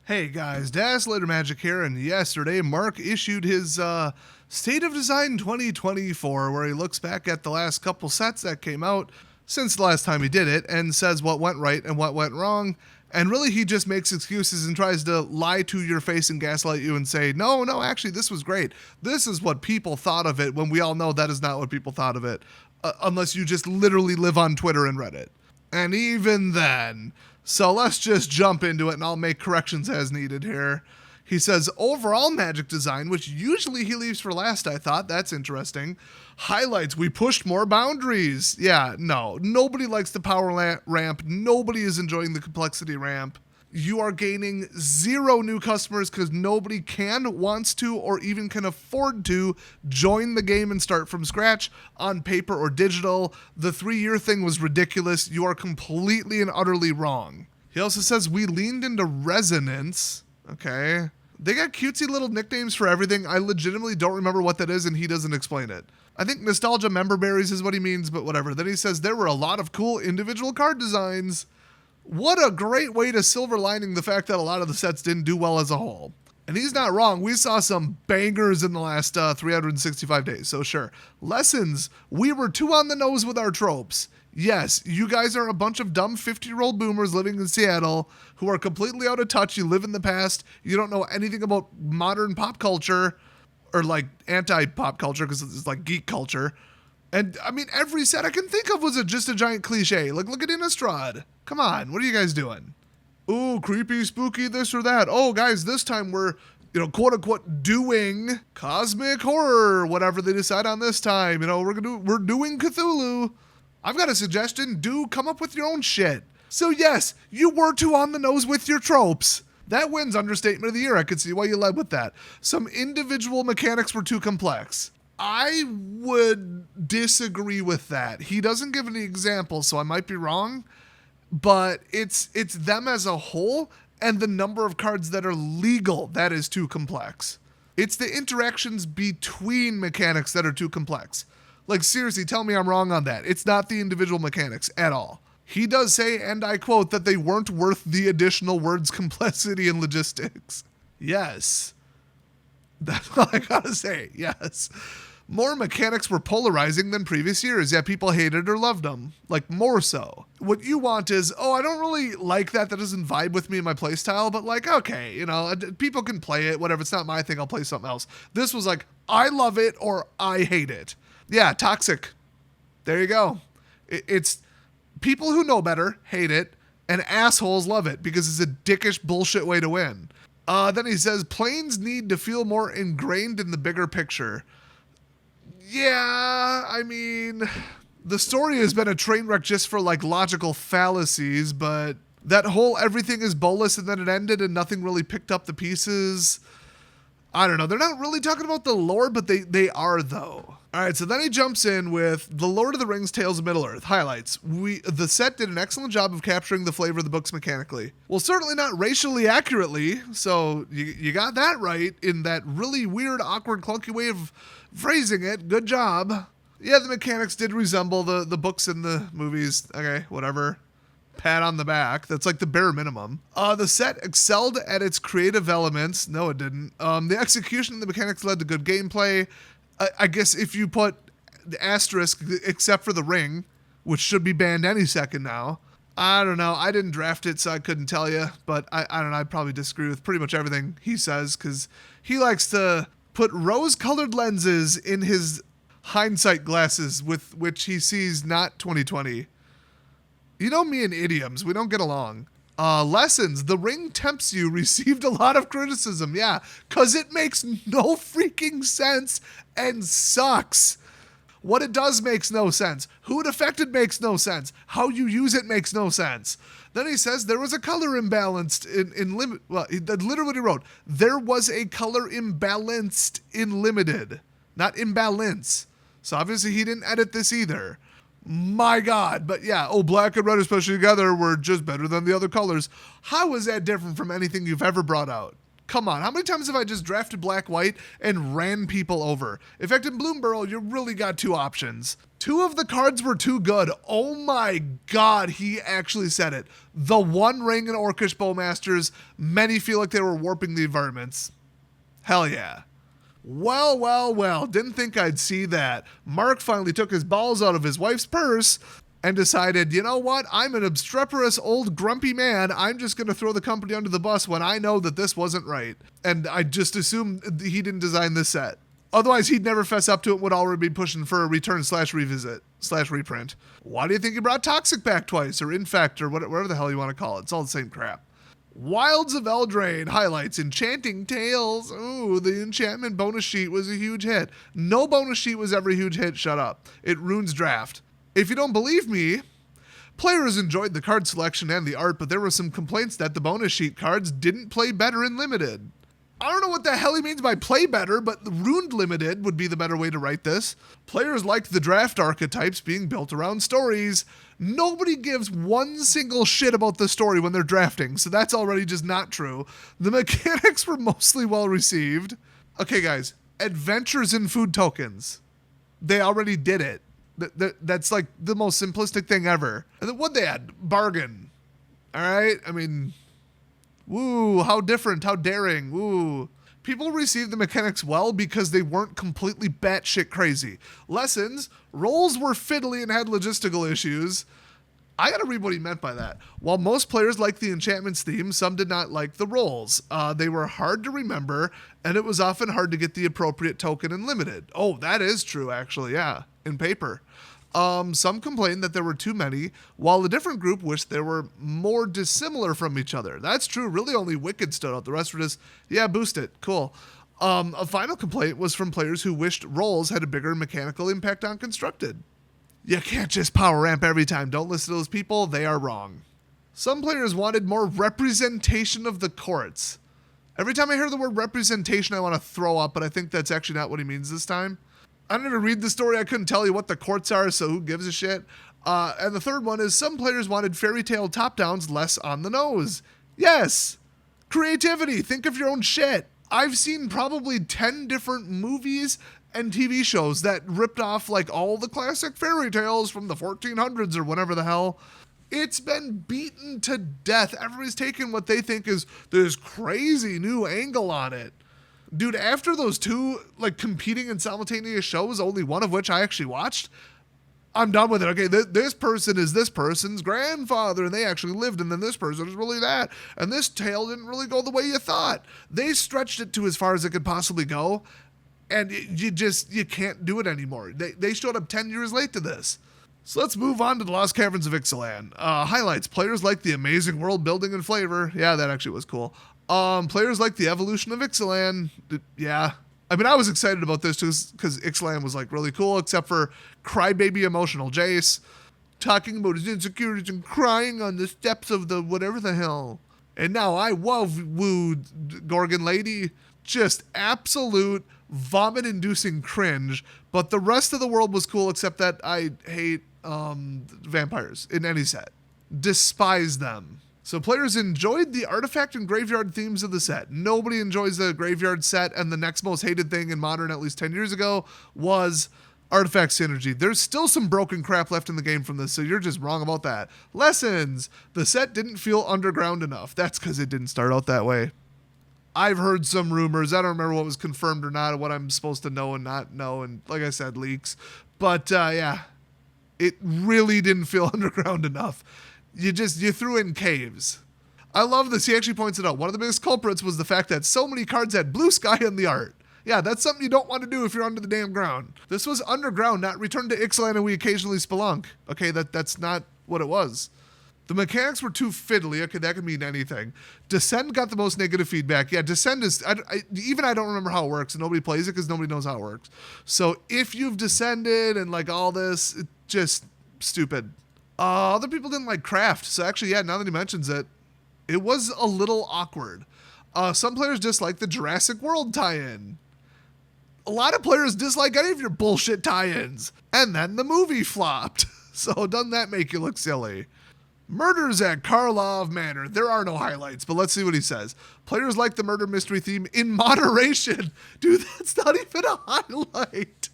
Hey guys, Dazzlator Magic here, and yesterday Mark issued his State of Design 2024, where he looks back at the last couple sets that came out since the last time he did it, and says what went right and what went wrong, and really he just makes excuses and tries to lie to your face and gaslight you and say, no, actually this was great. This is what people thought of it, when we all know that is not what people thought of it, unless you just literally live on Twitter and Reddit. And even then... So let's just jump into it and I'll make corrections as needed here. He says, overall magic design, which usually he leaves for last, I thought. That's interesting. Highlights, we pushed more boundaries. Yeah, no. Nobody likes the power ramp. Nobody is enjoying the complexity ramp. You are gaining 0 new customers because nobody can, wants to, or even can afford to join the game and start from scratch on paper or digital. The 3-year thing was ridiculous. You are completely and utterly wrong. He also says we leaned into resonance. Okay. They got cutesy little nicknames for everything. I legitimately don't remember what that is, and he doesn't explain it. I think nostalgia member berries is what he means, but whatever. Then he says there were a lot of cool individual card designs. What a great way to silver lining the fact that a lot of the sets didn't do well as a whole. And he's not wrong. We saw some bangers in the last 365 days, so sure. Lessons. We were too on the nose with our tropes. Yes, you guys are a bunch of dumb 50-year-old boomers living in Seattle who are completely out of touch. You live in the past. You don't know anything about modern pop culture, or like anti-pop culture because it's like geek culture. And, I mean, every set I can think of was just a giant cliche. Like, look at Innistrad. Come on, what are you guys doing? Ooh, creepy, spooky, this or that. Oh, guys, this time we're, quote-unquote, doing cosmic horror, whatever they decide on this time. We're doing Cthulhu. I've got a suggestion. Come up with your own shit. So, yes, you were too on the nose with your tropes. That wins Understatement of the Year. I could see why you led with that. Some individual mechanics were too complex. I would disagree with that. He doesn't give any examples, so I might be wrong, but it's them as a whole and the number of cards that are legal that is too complex. It's the interactions between mechanics that are too complex. Like, seriously, tell me I'm wrong on that. It's not the individual mechanics at all. He does say, and I quote, that they weren't worth the additional words complexity and logistics. Yes. That's all I gotta say. Yes. More mechanics were polarizing than previous years, yet people hated or loved them. Like, more so. What you want is, I don't really like that. That doesn't vibe with me in my playstyle, but like, okay, people can play it. Whatever, it's not my thing. I'll play something else. This was like, I love it or I hate it. Yeah, toxic. There you go. It's people who know better hate it, and assholes love it because it's a dickish bullshit way to win. Then he says, planes need to feel more ingrained in the bigger picture. Yeah, I mean, the story has been a train wreck just for like logical fallacies, but that whole everything is bolus and then it ended and nothing really picked up the pieces. I don't know. They're not really talking about the lore, but they are though. All right, so then he jumps in with The Lord of the Rings Tales of Middle-earth. Highlights. The set did an excellent job of capturing the flavor of the books mechanically. Well, certainly not racially accurately, so you got that right in that really weird, awkward, clunky way of phrasing it. Good job. Yeah, the mechanics did resemble the books in the movies. Okay, whatever. Pat on the back. That's like the bare minimum. The set excelled at its creative elements. No, it didn't. The execution of the mechanics led to good gameplay. I guess if you put the asterisk, except for the ring, which should be banned any second now. I don't know. I didn't draft it, so I couldn't tell you. But I don't know. I'd probably disagree with pretty much everything he says, because he likes to put rose-colored lenses in his hindsight glasses with which he sees not 2020. You know me and idioms. We don't get along. Lessons. The ring tempts you received a lot of criticism. Yeah, because it makes no freaking sense and sucks. What it does makes no sense. Who it affected makes no sense. How you use it makes no sense. Then he says there was a color imbalanced in limit. Well, he literally wrote, there was a color imbalanced in limited, not imbalance. So obviously he didn't edit this either. My God. But yeah, black and red especially together were just better than the other colors. How is that different from anything you've ever brought out? Come on, how many times have I just drafted black-white and ran people over? In fact, in Bloomburrow, you really got two options. Two of the cards were too good. Oh my god, he actually said it. The One Ring and Orcish Bowmasters, many feel like they were warping the environments. Hell yeah. Well, didn't think I'd see that. Mark finally took his balls out of his wife's purse and decided, you know what, I'm an obstreperous old grumpy man. I'm just going to throw the company under the bus when I know that this wasn't right. And I just assumed he didn't design this set. Otherwise, he'd never fess up to it and would already be pushing for a return/revisit/reprint. Why do you think he brought Toxic back twice, or Infect, or whatever the hell you want to call it? It's all the same crap. Wilds of Eldraine highlights Enchanting Tales. Ooh, the enchantment bonus sheet was a huge hit. No bonus sheet was ever a huge hit. Shut up. It ruins draft. If you don't believe me, players enjoyed the card selection and the art, but there were some complaints that the bonus sheet cards didn't play better in Limited. I don't know what the hell he means by play better, but Ruined Limited would be the better way to write this. Players liked the draft archetypes being built around stories. Nobody gives one single shit about the story when they're drafting, so that's already just not true. The mechanics were mostly well received. Okay, guys, adventures in food tokens. They already did it. That's like the most simplistic thing ever. And then what they had? Bargain. All right? I mean, woo, how different, how daring, woo. People received the mechanics well because they weren't completely batshit crazy. Lessons, roles were fiddly and had logistical issues. I gotta read what he meant by that. While most players liked the enchantments theme, some did not like the roles. They were hard to remember, and it was often hard to get the appropriate token in Limited. Oh, that is true, actually, yeah, in paper. Some complained that there were too many, while a different group wished there were more dissimilar from each other. That's true, really only Wicked stood out. The rest were just, yeah, boost it, cool. A final complaint was from players who wished roles had a bigger mechanical impact on Constructed. You can't just power ramp every time. Don't listen to those people. They are wrong. Some players wanted more representation of the courts. Every time I hear the word representation, I want to throw up, but I think that's actually not what he means this time. I didn't even read the story. I couldn't tell you what the courts are, so who gives a shit? And the third one is some players wanted fairy tale top-downs less on the nose. Yes! Creativity. Think of your own shit. I've seen probably 10 different movies and TV shows that ripped off like all the classic fairy tales from the 1400s or whatever the hell. It's been beaten to death. Everybody's taking what they think is this crazy new angle on it. Dude, after those two like competing in simultaneous shows, only one of which I actually watched, I'm done with it. Okay, this person is this person's grandfather, and they actually lived, and then this person is really that. And this tale didn't really go the way you thought. They stretched it to as far as it could possibly go. And you can't do it anymore. They showed up 10 years late to this. So let's move on to the Lost Caverns of Ixalan. Highlights. Players like the amazing world building and flavor. Yeah, that actually was cool. Players like the evolution of Ixalan. Yeah. I mean, I was excited about this because Ixalan was like really cool, except for crybaby emotional Jace talking about his insecurities and crying on the steps of the whatever the hell. And now I wooed Gorgon Lady. Just absolute vomit-inducing cringe, but the rest of the world was cool except that I hate vampires in any set. Despise them. So players enjoyed the artifact and graveyard themes of the set. Nobody enjoys the graveyard set, and the next most hated thing in Modern at least 10 years ago was artifact synergy. There's still some broken crap left in the game from this, so you're just wrong about that. Lessons. The set didn't feel underground enough. That's because it didn't start out that way. I've heard some rumors. I don't remember what was confirmed or not, what I'm supposed to know and not know, and like I said, leaks. But yeah, it really didn't feel underground enough. You threw in caves. I love this. He actually points it out. One of the biggest culprits was the fact that so many cards had blue sky in the art. Yeah, that's something you don't want to do if you're under the damn ground. This was underground, not Return to Ixalan and we occasionally spelunk. Okay, that's not what it was. The mechanics were too fiddly. Okay, that could mean anything. Descend got the most negative feedback. Yeah, Descend is... I don't remember how it works, and nobody plays it because nobody knows how it works. So if you've Descended and like all this, it's just stupid. Other people didn't like Craft. So actually, yeah, now that he mentions it, it was a little awkward. Some players dislike the Jurassic World tie-in. A lot of players dislike any of your bullshit tie-ins. And then the movie flopped. So doesn't that make you look silly? Murders at Karlov Manor. There are no highlights, but let's see what he says. Players like the murder mystery theme in moderation. Dude, that's not even a highlight.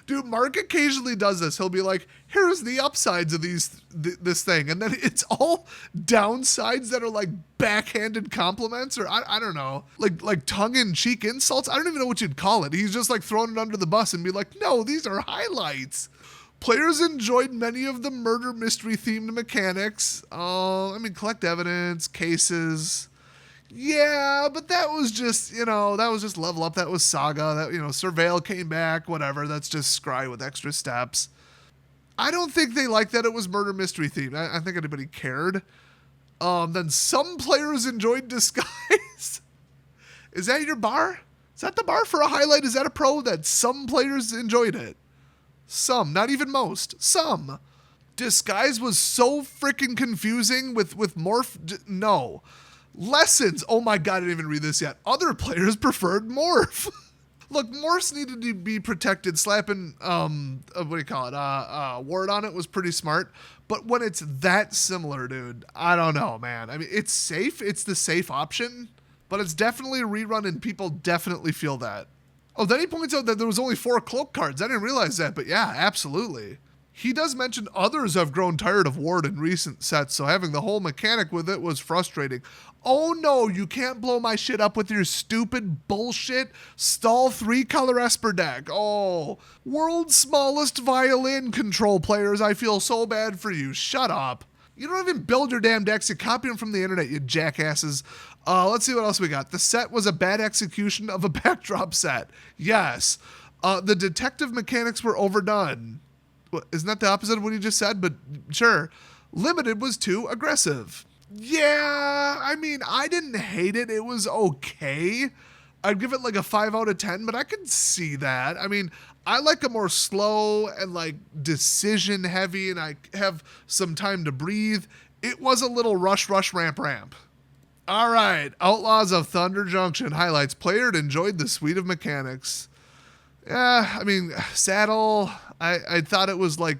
Dude, Mark occasionally does this. He'll be like, here's the upsides of this thing. And then it's all downsides that are like backhanded compliments or I don't know, like tongue-in-cheek insults. I don't even know what you'd call it. He's just like throwing it under the bus and be like, no, these are highlights. Players enjoyed many of the murder mystery themed mechanics. Collect evidence, cases. Yeah, but that was just, that was just level up. That was Saga. That, Surveil came back, whatever. That's just Scry with extra steps. I don't think they liked that it was murder mystery themed. I don't think anybody cared. Then some players enjoyed Disguise. Is that your bar? Is that the bar for a highlight? Is that a pro that some players enjoyed it? Some, not even most. Some. Disguise was so freaking confusing with Morph. No. Lessons. Oh my god, I didn't even read this yet. Other players preferred Morph. Look, Morphs needed to be protected. Slapping, ward on it was pretty smart. But when it's that similar, dude, I don't know, man. I mean, it's safe. It's the safe option. But it's definitely a rerun, and people definitely feel that. Oh, then he points out that there was only 4 cloak cards. I didn't realize that, but yeah, absolutely. He does mention others have grown tired of Ward in recent sets, so having the whole mechanic with it was frustrating. Oh no, you can't blow my shit up with your stupid bullshit stall 3-color Esper deck. Oh, world's smallest violin control players, I feel so bad for you. Shut up. You don't even build your damn decks, you copy them from the internet, you jackasses. Let's see what else we got. The set was a bad execution of a backdrop set. Yes. The detective mechanics were overdone. Isn't that the opposite of what you just said? But sure. Limited was too aggressive. Yeah, I mean, I didn't hate it. It was okay. I'd give it like a 5 out of 10, but I can see that. I mean, I like a more slow and like decision heavy, and I have some time to breathe. It was a little rush, ramp. All right, Outlaws of Thunder Junction highlights. Player enjoyed the suite of mechanics. Yeah, I mean, Saddle, I thought it was like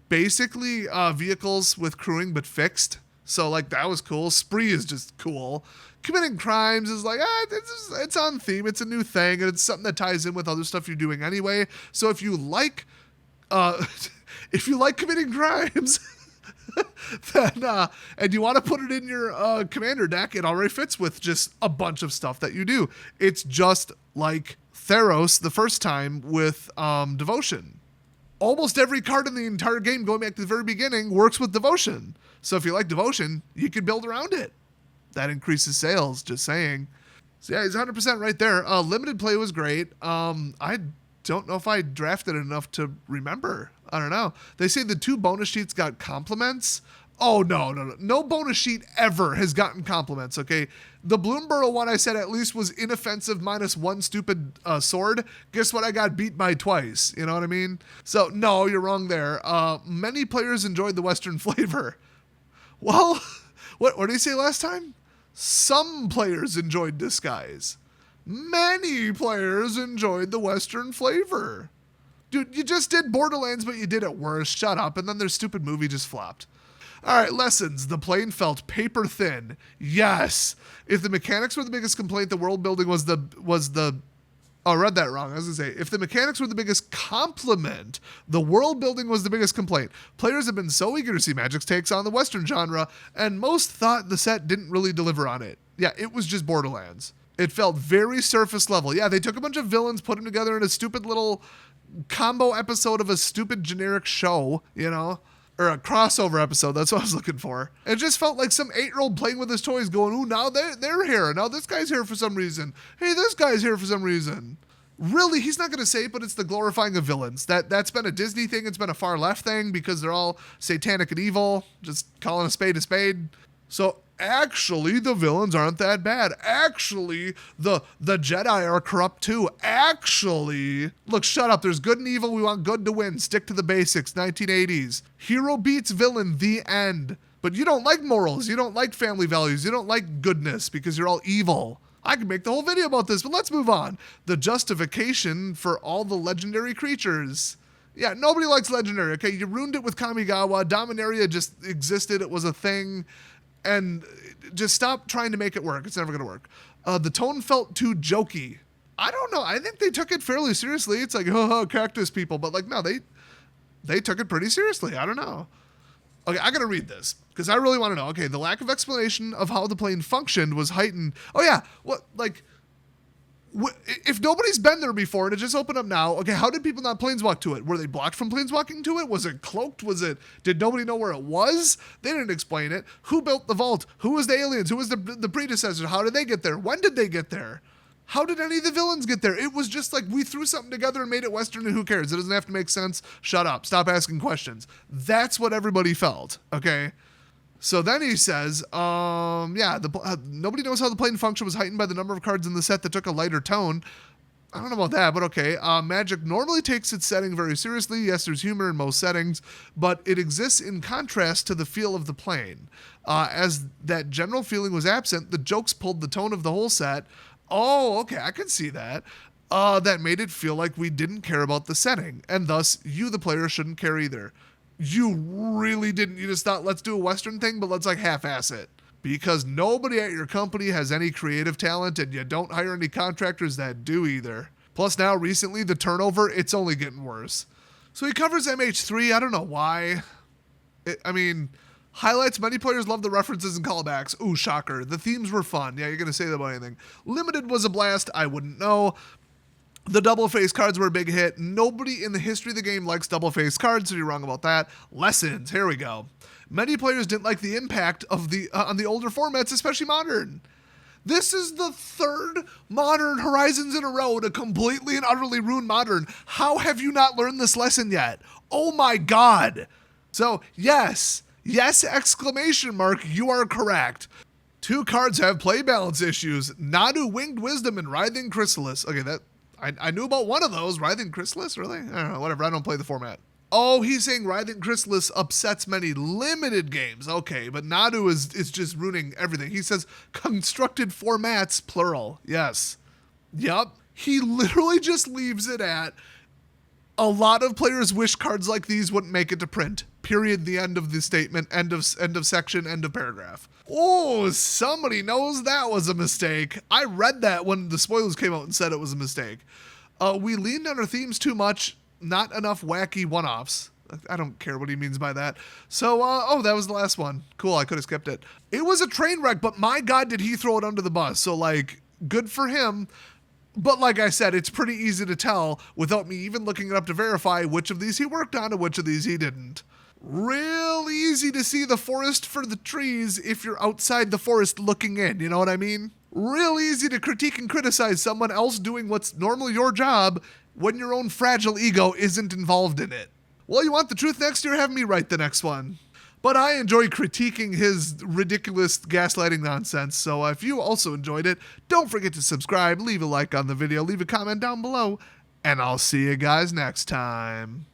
basically vehicles with crewing but fixed. So like that was cool. Spree is just cool. Committing crimes is like, it's on theme. It's a new thing, and it's something that ties in with other stuff you're doing anyway. So if you like committing crimes, then and you want to put it in your commander deck, it already fits with just a bunch of stuff that you do. It's just like Theros the first time with Devotion. Almost every card in the entire game, going back to the very beginning, works with Devotion. So if you like Devotion, you can build around it. That increases sales, just saying. So yeah, he's 100% right there. Limited play was great. I don't know if I drafted enough to remember. I don't know. They say the 2 bonus sheets got compliments. Oh, no. No bonus sheet ever has gotten compliments, okay? The Bloomborough one I said at least was inoffensive -1 stupid sword. Guess what? I got beat by twice. You know what I mean? So, no, you're wrong there. Many players enjoyed the Western flavor. Well, what did he say last time? Some players enjoyed Disguise. Many players enjoyed the Western flavor. Dude, you just did Borderlands, but you did it worse. Shut up. And then their stupid movie just flopped. All right, lessons. The plane felt paper thin. Yes. If the mechanics were the biggest complaint, the world building was the Oh, I read that wrong. I was going to say, if the mechanics were the biggest compliment, the world building was the biggest complaint. Players have been so eager to see Magic's takes on the Western genre, and most thought the set didn't really deliver on it. Yeah, it was just Borderlands. It felt very surface level. Yeah, they took a bunch of villains, put them together in a stupid little combo episode of a stupid generic show, or a crossover episode. That's what I was looking for. It just felt like some 8-year-old playing with his toys going, ooh, now they're here. Now this guy's here for some reason. Hey, this guy's here for some reason. Really, he's not going to say it, but it's the glorifying of villains. That's been a Disney thing. It's been a far left thing because they're all satanic and evil, just calling a spade a spade. So actually, the villains aren't that bad. Actually, the Jedi are corrupt too. Actually, look, shut up. There's good and evil. We want good to win. Stick to the basics. 1980s. Hero beats villain. The end. But you don't like morals. You don't like family values. You don't like goodness because you're all evil. I could make the whole video about this, but let's move on. The justification for all the legendary creatures. Yeah, nobody likes Legendary, okay? You ruined it with Kamigawa. Dominaria just existed. It was a thing. And just stop trying to make it work. It's never going to work. The tone felt too jokey. I don't know. I think they took it fairly seriously. It's like, oh, cactus people. But like, no, they took it pretty seriously. I don't know. Okay, I got to read this because I really want to know. Okay, the lack of explanation of how the plane functioned was heightened. Oh, yeah. What, like, if nobody's been there before and it just opened up now, okay, how did people not planeswalk to it? Were they blocked from planeswalking to it? Was it cloaked? Did nobody know where it was? They didn't explain it. Who built the vault? Who was the aliens? Who was the predecessor? How did they get there? When did they get there? How did any of the villains get there? It was just like we threw something together and made it Western and who cares? It doesn't have to make sense. Shut up. Stop asking questions. That's what everybody felt, okay? So then he says, nobody knows how the plane function was heightened by the number of cards in the set that took a lighter tone. I don't know about that, but okay. Magic normally takes its setting very seriously. Yes, there's humor in most settings, but it exists in contrast to the feel of the plane. As that general feeling was absent, the jokes pulled the tone of the whole set. Oh, okay, I can see that. That made it feel like we didn't care about the setting, and thus you, the player, shouldn't care either. You really didn't. You just thought, let's do a Western thing, but let's like half-ass it. Because nobody at your company has any creative talent, and you don't hire any contractors that do either. Plus now, recently, the turnover, it's only getting worse. So he covers MH3. I don't know why. Highlights, many players love the references and callbacks. Ooh, shocker. The themes were fun. Yeah, you're going to say that about anything. Limited was a blast. I wouldn't know. The double-face cards were a big hit. Nobody in the history of the game likes double-face cards, so you're wrong about that. Lessons, here we go. Many players didn't like the impact of on the older formats, especially Modern. This is the third Modern Horizons in a row to completely and utterly ruin Modern. How have you not learned this lesson yet? Oh my god. So, yes, exclamation mark, you are correct. 2 cards have play balance issues. Nadu, Winged Wisdom, and Writhing Chrysalis. Okay, I knew about one of those. Writhing Chrysalis, really? I don't know, whatever. I don't play the format. Oh, he's saying Writhing Chrysalis upsets many limited games. Okay, but Nadu is just ruining everything. He says constructed formats, plural. Yes. Yup. He literally just leaves it at a lot of players wish cards like these wouldn't make it to print. Period. The end of the statement. End of section. End of paragraph. Oh, somebody knows that was a mistake. I read that when the spoilers came out and said it was a mistake. We leaned on our themes too much. Not enough wacky one-offs. I don't care what he means by that. So, that was the last one. Cool, I could have skipped it. It was a train wreck, but my god, did he throw it under the bus. So, like, good for him. But like I said, it's pretty easy to tell without me even looking it up to verify which of these he worked on and which of these he didn't. Real easy to see the forest for the trees if you're outside the forest looking in, you know what I mean? Real easy to critique and criticize someone else doing what's normally your job when your own fragile ego isn't involved in it. Well, you want the truth next year? Have me write the next one. But I enjoy critiquing his ridiculous gaslighting nonsense, so if you also enjoyed it, don't forget to subscribe, leave a like on the video, leave a comment down below, and I'll see you guys next time.